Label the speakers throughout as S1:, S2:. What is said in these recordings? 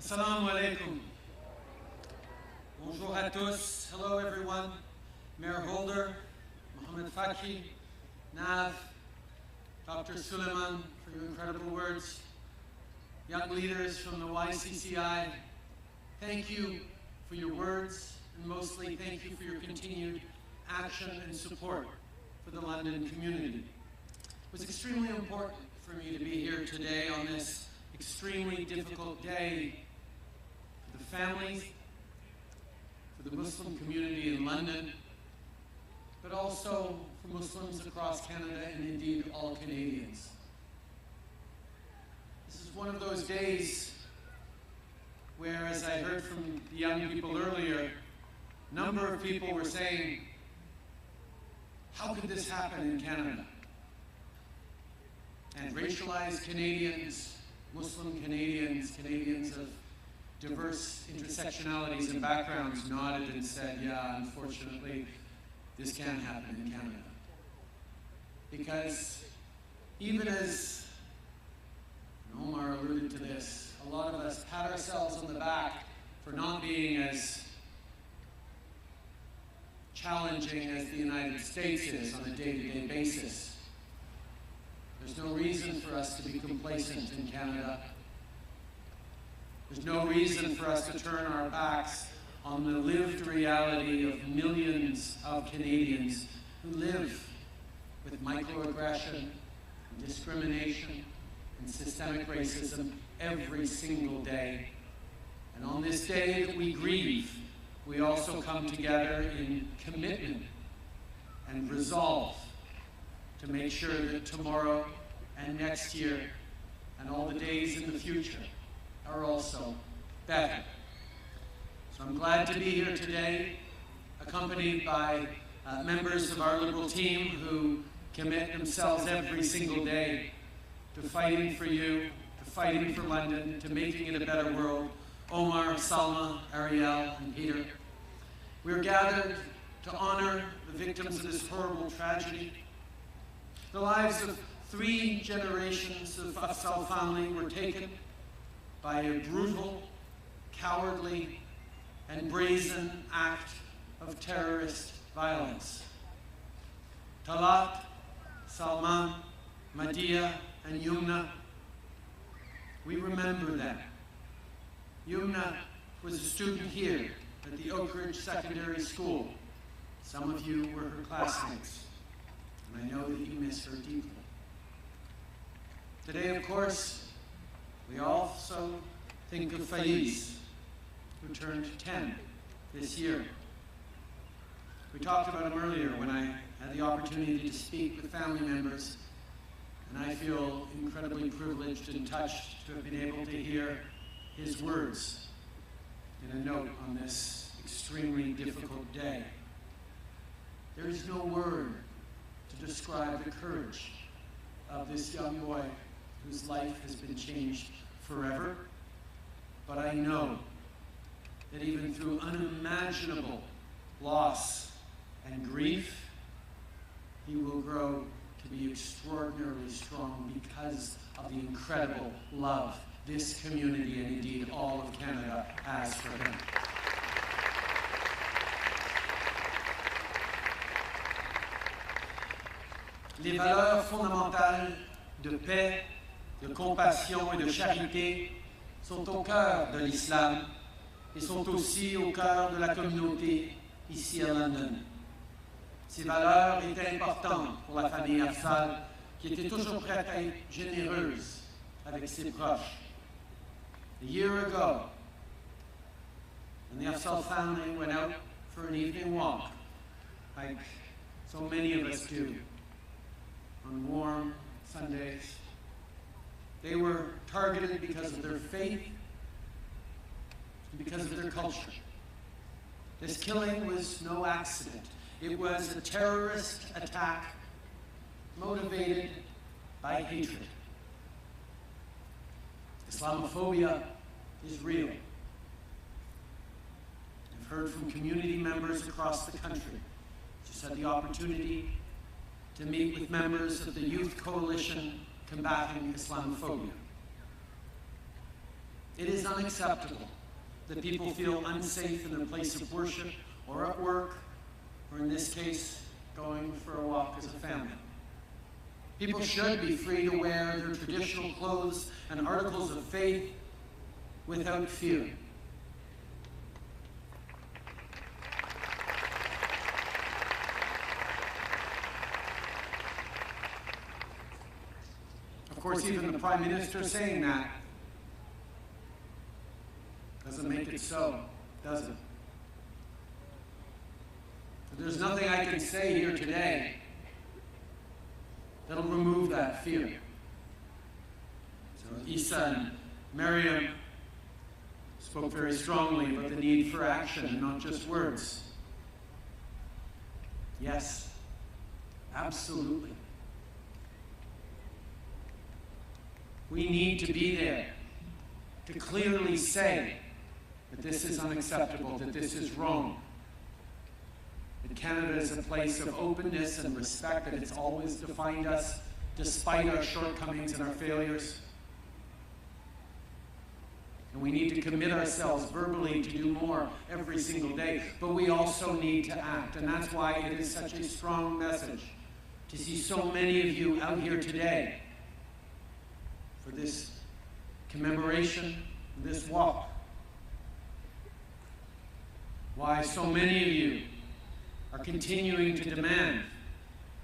S1: Assalamu alaikum. Bonjour à tous. Hello everyone. Mayor Holder, Mohammed Faki, Nav, Dr. Suleiman for your incredible words. Young leaders from the YCCI, thank you for your words, and mostly thank you for your continued action and support for the London community. It was extremely important for me to be here today on this extremely difficult day for the families, for the Muslim community in London, but also for Muslims across Canada and indeed all Canadians. This is one of those days where, as I heard from the young people earlier, a number of people were saying, how could this happen in Canada? And racialized Canadians, Muslim Canadians, Canadians of diverse intersectionalities and backgrounds nodded and said, yeah, unfortunately, this can happen in Canada. Because even as Omar alluded to this, a lot of us pat ourselves on the back for not being as challenging as the United States is on a day-to-day basis. There's no reason for us to be complacent in Canada. There's no reason for us to turn our backs on the lived reality of millions of Canadians who live with microaggression, and discrimination, and systemic racism every single day. And on this day that we grieve, we also come together in commitment and resolve to make sure that tomorrow and next year and all the days in the future are also better. So I'm glad to be here today, accompanied by members of our Liberal team who commit themselves every single day to fighting for you, to fighting for London, to making it a better world. Omar, Salma, Ariel, and Peter. We're gathered to honor the victims of this horrible tragedy. The lives of 3 generations of Afzaal family were taken by a brutal, cowardly, and brazen act of terrorist violence. Talat, Salman, Madia, and Yumna, we remember them. Yumna was a student here at the Oak Ridge Secondary School. Some of you were her classmates, and I know that you miss her deeply. Today, of course, we also think of Faiz, who turned 10 this year. We talked about him earlier when I had the opportunity to speak with family members, and I feel incredibly privileged and touched to have been able to hear his words in a note on this extremely difficult day. There is no word to describe the courage of this young boy whose life has been changed forever, but I know that even through unimaginable loss and grief, he will grow to be extraordinarily strong because of the incredible love this community and indeed all of Canada has for him. Les valeurs fondamentales de paix, de compassion et de charité sont au cœur de l'islam et sont aussi au cœur de la communauté ici à London. Ces valeurs étaient importantes pour la famille Afzaal, qui était toujours prête à être généreuse avec ses proches. A year ago, when the Afzaal family went out for an evening walk, like so many of us do, on warm Sundays, they were targeted because of their faith and because of their culture. This killing was no accident. It was a terrorist attack motivated by hatred. Islamophobia is real. I've heard from community members across the country. Just had the opportunity to meet with members of the Youth Coalition Combating Islamophobia. It is unacceptable that people feel unsafe in their place of worship or at work, or in this case, going for a walk as a family. People should be free to wear their traditional clothes and articles of faith without fear. Of course, even the Prime Minister saying that doesn't make it so, does it? There's nothing I can say here today that'll remove that fear. So Isa and Miriam spoke very strongly about the need for action and not just words. Yes, absolutely. We need to be there to clearly say that this is unacceptable, that this is wrong. That Canada is a place of openness and respect, that it's always defined us despite our shortcomings and our failures. And we need to commit ourselves verbally to do more every single day, but we also need to act. And that's why it is such a strong message to see so many of you out here today for this commemoration, this walk. Why so many of you are continuing to demand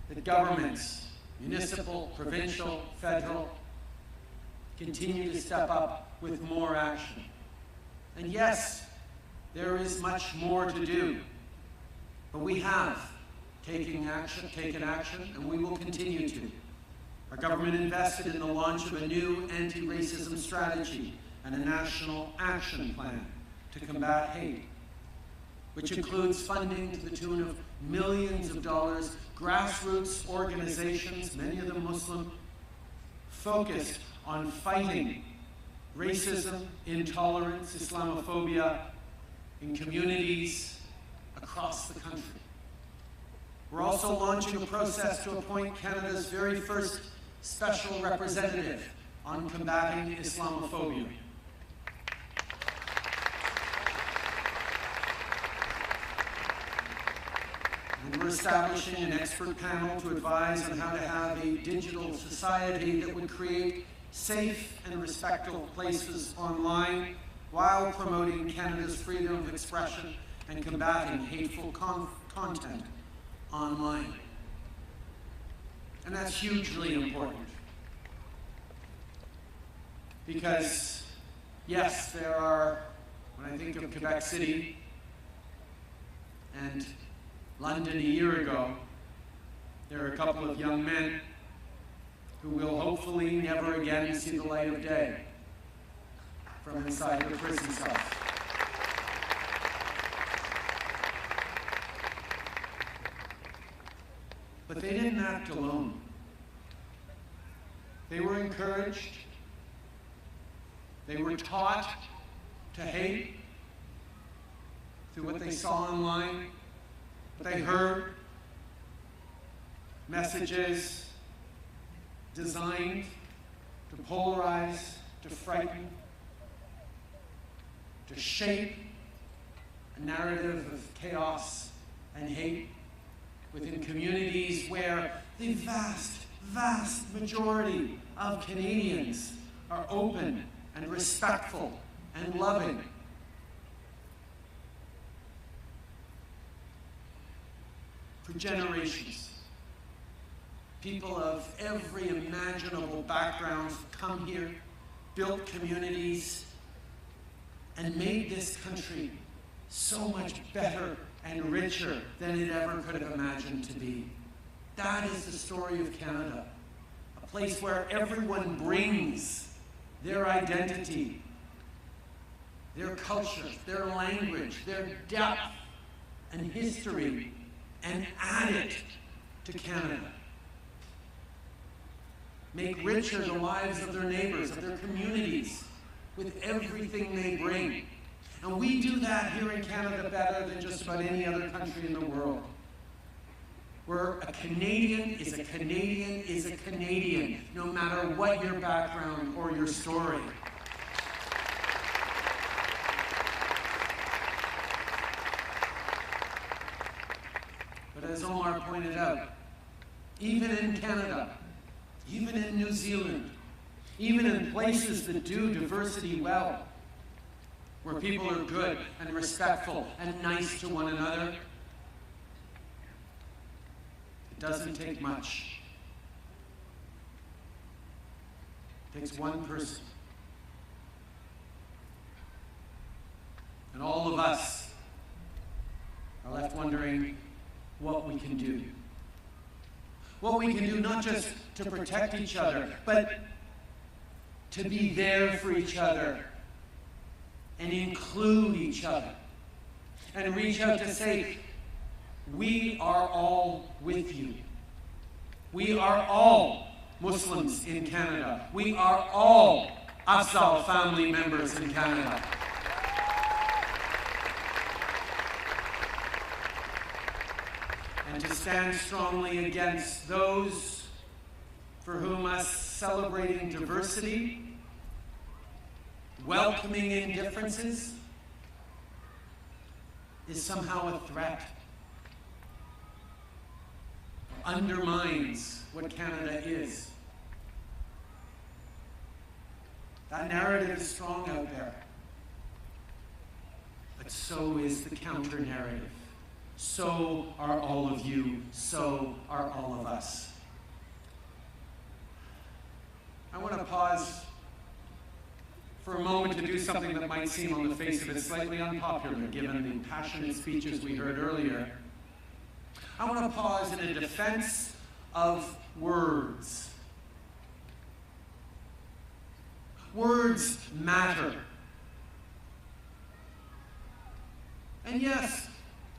S1: that governments, municipal, provincial, federal, continue to step up with more action. And yes, there is much more to do, but we have taken action, and we will continue to. Our government invested in the launch of a new anti-racism strategy and a national action plan to combat hate, which includes funding to the tune of millions of dollars, grassroots organizations, many of them Muslim, focused on fighting racism, intolerance, Islamophobia in communities across the country. We're also launching a process to appoint Canada's very first special representative on combating Islamophobia. And we're establishing an expert panel to advise on how to have a digital society that would create safe and respectful places online while promoting Canada's freedom of expression and combating hateful content online. And that's hugely important. Because, yes, there are, when I think of Quebec City and London a year ago, there are a couple of young men who will hopefully never again see the light of day from inside the prison cells. But they didn't act alone. They were encouraged. They were taught to hate through what they saw online. They heard messages designed to polarize, to frighten, to shape a narrative of chaos and hate within communities where the vast, vast majority of Canadians are open and respectful and loving. For generations, people of every imaginable background have come here, built communities, and made this country so much better and richer than it ever could have imagined to be. That is the story of Canada, a place where everyone brings their identity, their culture, their language, their depth and history, and add it to Canada. Make richer the lives of their neighbors, of their communities, with everything they bring. And we do that here in Canada better than just about any other country in the world. Where a Canadian is a Canadian is a Canadian, no matter what your background or your story. as Omar pointed out, even in Canada, even in New Zealand, even in places that do diversity well, where people are good and respectful and nice to one another, it doesn't take much. It takes one person. And all of us are left wondering what we can do. What we can do not just to protect each other, but to be there for each other and include each other and reach out to say, we are all with you. We are all Muslims in Canada. We are all Afzaal family members in Canada. And to stand strongly against those for whom us celebrating diversity, welcoming in differences, is somehow a threat, undermines what Canada is. That narrative is strong out there, but so is the counter-narrative. So are all of you, so are all of us. I want to pause for a moment to do something that might seem on the face of it slightly unpopular, given the passionate speeches we heard earlier. I want to pause in a defense of words. Words matter. And yes,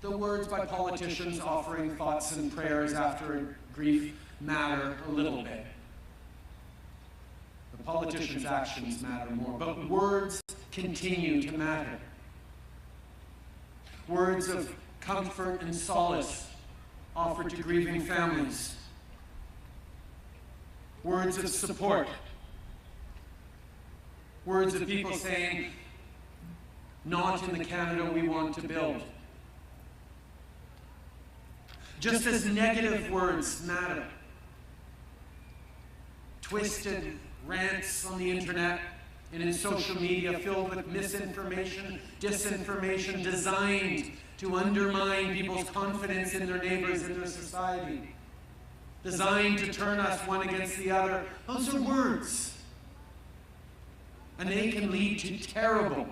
S1: the words by politicians offering thoughts and prayers after a grief matter a little bit. The politicians' actions matter more, but words continue to matter. Words of comfort and solace offered to grieving families. Words of support. Words of people saying, not in the Canada we want to build. Just as negative words matter. Twisted rants on the internet and in social media filled with misinformation, disinformation, designed to undermine people's confidence in their neighbors and their society. Designed to turn us one against the other. Those are words. And they can lead to terrible,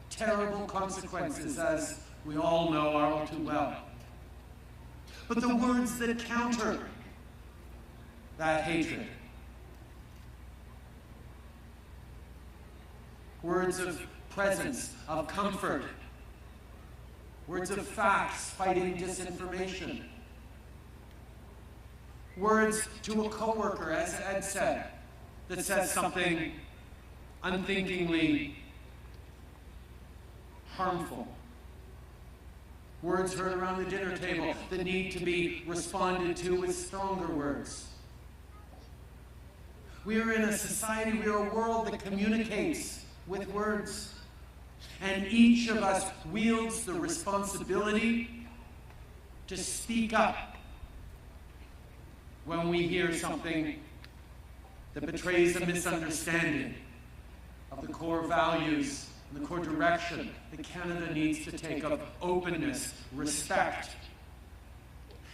S1: terrible consequences, as we all know all too well. But the words that counter that hatred, words of presence, of comfort, words of facts fighting disinformation, words to a coworker, as Ed said, that says something unthinkingly harmful. Words heard around the dinner table that need to be responded to with stronger words. We are in a society, we are a world that communicates with words. And each of us wields the responsibility to speak up when we hear something that betrays a misunderstanding of the core values and the core direction that Canada needs to take of openness, respect.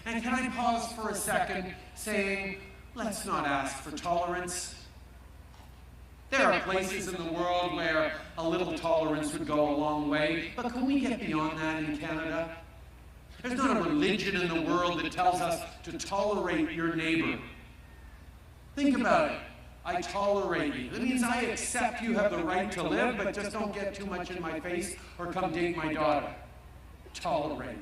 S1: And can I pause for a second saying, let's not ask for tolerance. There are places in the world where a little tolerance would go a long way, but can we get beyond that in Canada? There's not a religion in the world that tells us to tolerate your neighbor. Think about it. I tolerate you. That means I accept you have the right to live, but just don't get too much in my face or come date my daughter. Tolerate.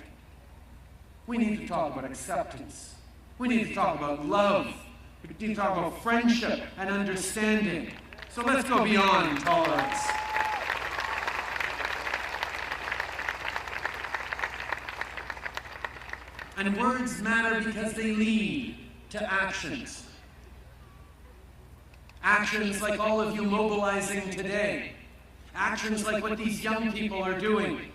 S1: We need to talk about acceptance. We need to talk about love. We need to talk about friendship and understanding. So let's go beyond tolerance. And words matter because they lead to actions. Actions like all of you mobilizing today. Actions like what these young people are doing.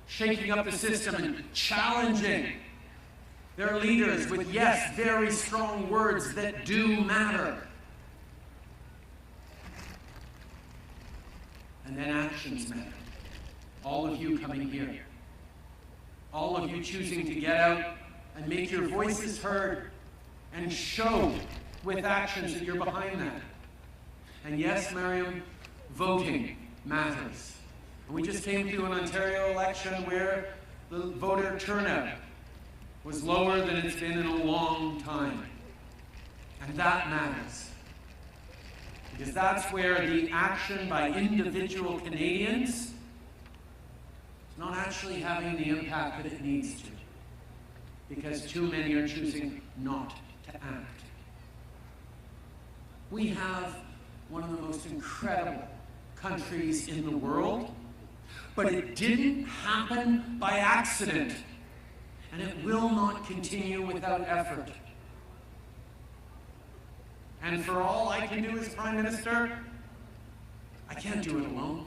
S1: Shaking up the system and challenging They're leaders with, yes, very strong words that do matter. And then actions matter. All of you coming here. All of you choosing to get out and make your voices heard and show with actions that you're behind that. And yes, Miriam, voting matters. And we just came through an Ontario election where the voter turnout was lower than it's been in a long time. And that matters. Because that's where the action by individual Canadians is not actually having the impact that it needs to. Because too many are choosing not to act. We have one of the most incredible countries in the world, but it didn't happen by accident, and it will not continue without effort. And for all I can do as Prime Minister, I can't do it alone.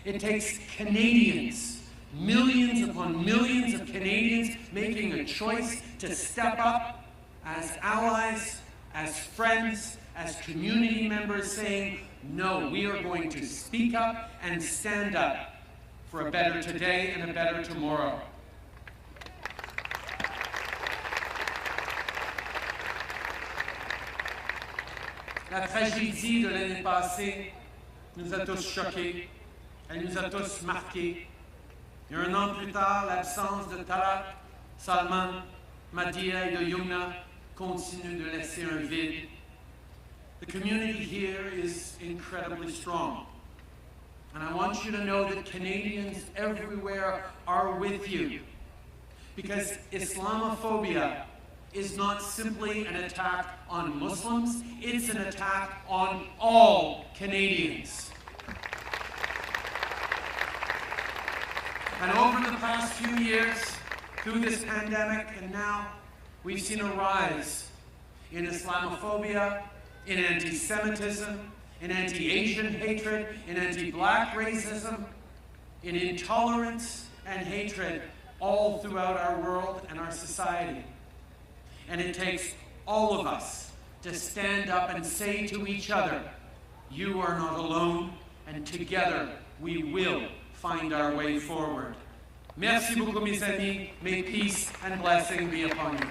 S1: It takes Canadians, millions upon millions of Canadians making a choice to step up as allies, as friends, as community members, saying, no, we are going to speak up and stand up for a better today and a better tomorrow. La tragédie de l'année passée nous a tous choqués, elle nous a tous marqués. Et un an plus tard, l'absence de Talat, Salman, Madia et de Yumna continue de laisser un vide. The community here is incredibly strong. And I want you to know that Canadians everywhere are with you. Because Islamophobia is not simply an attack on Muslims, it's an attack on all Canadians. And over the past few years, through this pandemic and now, we've seen a rise in Islamophobia, in anti-Semitism, in anti-Asian hatred, in anti-Black racism, in intolerance and hatred all throughout our world and our society. And it takes all of us to stand up and say to each other, you are not alone, and together we will find our way forward. Merci beaucoup, mes amis. May peace and blessing be upon you.